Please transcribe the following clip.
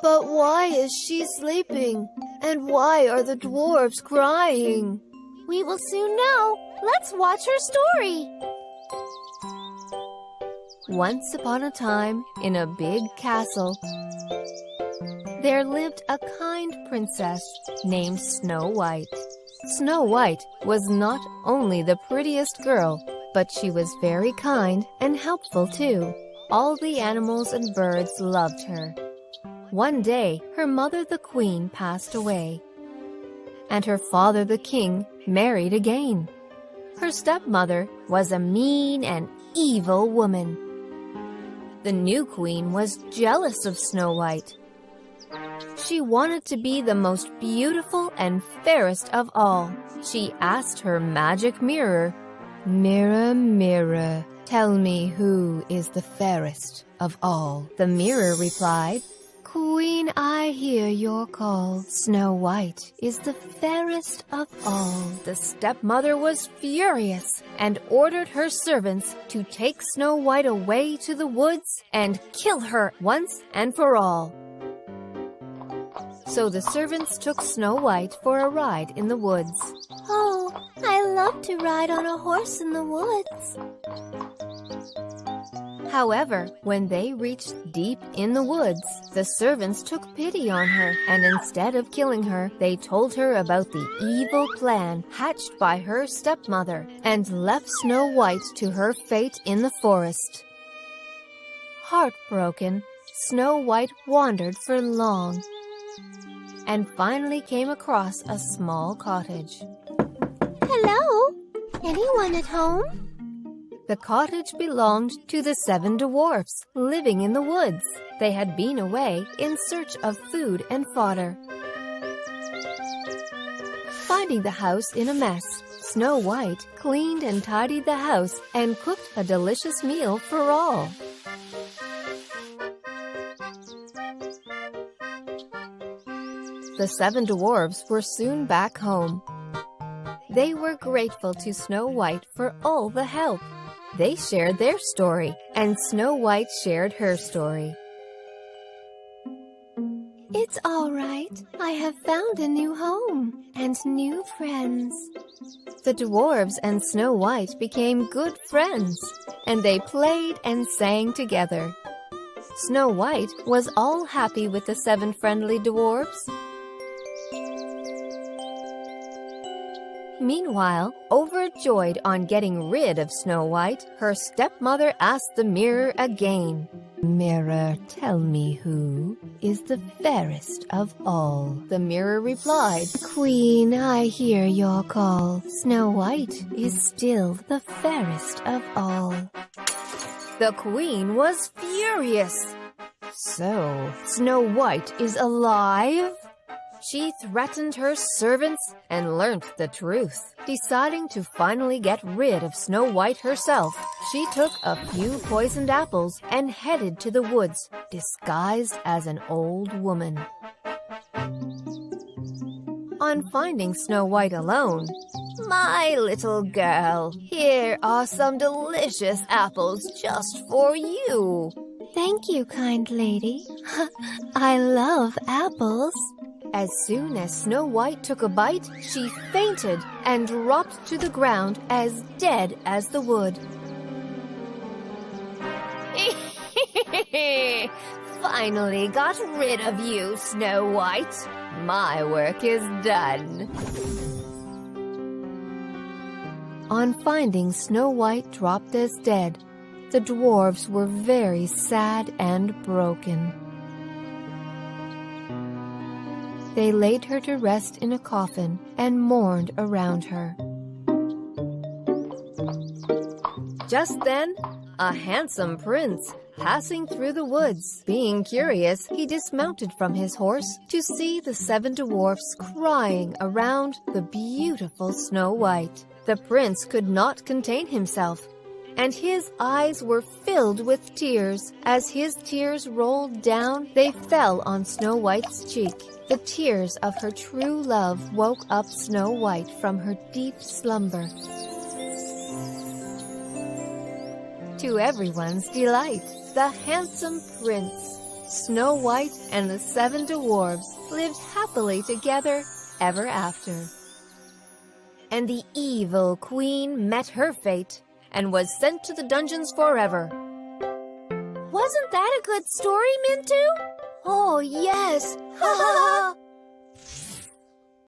But why is she sleeping? And why are the dwarves crying? We will soon know. Let's watch her story. Once upon a time, in a big castle, there lived a kind princess named Snow White. Snow White was not only the prettiest girl, but she was very kind and helpful too. All the animals and birds loved her. One day, her mother the queen passed away, and her father the king married again. Her stepmother was a mean and evil woman. The new queen was jealous of Snow White. She wanted to be the most beautiful and fairest of all. She asked her magic mirror, "Mirror, mirror, tell me who is the fairest of all." The mirror replied, "Queen, I hear your call. Snow White is the fairest of all." The stepmother was furious and ordered her servants to take Snow White away to the woods and kill her once and for all. So the servants took Snow White for a ride in the woods. Oh, I love to ride on a horse in the woods. However, when they reached deep in the woods, the servants took pity on her, and instead of killing her, they told her about the evil plan hatched by her stepmother and left Snow White to her fate in the forest. Heartbroken, Snow White wandered for long and finally came across a small cottage. Hello? Anyone at home? The cottage belonged to the 7 dwarfs living in the woods. They had been away in search of food and fodder. Finding the house in a mess, Snow White cleaned and tidied the house and cooked a delicious meal for all. The 7 dwarfs were soon back home. They were grateful to Snow White for all the help. They shared their story, and Snow White shared her story. It's all right. I have found a new home and new friends. The dwarves and Snow White became good friends, and they played and sang together. Snow White was all happy with the 7 friendly dwarves. Meanwhile, overjoyed on getting rid of Snow White, her stepmother asked the mirror again, "Mirror, tell me who is the fairest of all." The mirror replied, "Queen, I hear your call. Snow White is still the fairest of all." The queen was furious. So, Snow White is alive? She threatened her servants and learnt the truth. Deciding to finally get rid of Snow White herself, she took a few poisoned apples and headed to the woods, disguised as an old woman. On finding Snow White alone, "My little girl, here are some delicious apples just for you." Thank you, kind lady. I love apples. As soon as Snow White took a bite, she fainted and dropped to the ground as dead as the wood. Finally got rid of you, Snow White. My work is done. On finding Snow White dropped as dead, the dwarves were very sad and broken. They laid her to rest in a coffin and mourned around her. Just then, a handsome prince passing through the woods. Being curious, he dismounted from his horse to see the 7 dwarfs crying around the beautiful Snow White. The prince could not contain himself, and his eyes were filled with tears. As his tears rolled down, they fell on Snow White's cheek. The tears of her true love woke up Snow White from her deep slumber. To everyone's delight, the handsome prince Snow White and the 7 dwarfs lived happily together ever after. And the evil queen met her fate and was sent to the dungeons forever. Wasn't that a good story, Mintu? Oh, yes. Ha ha ha.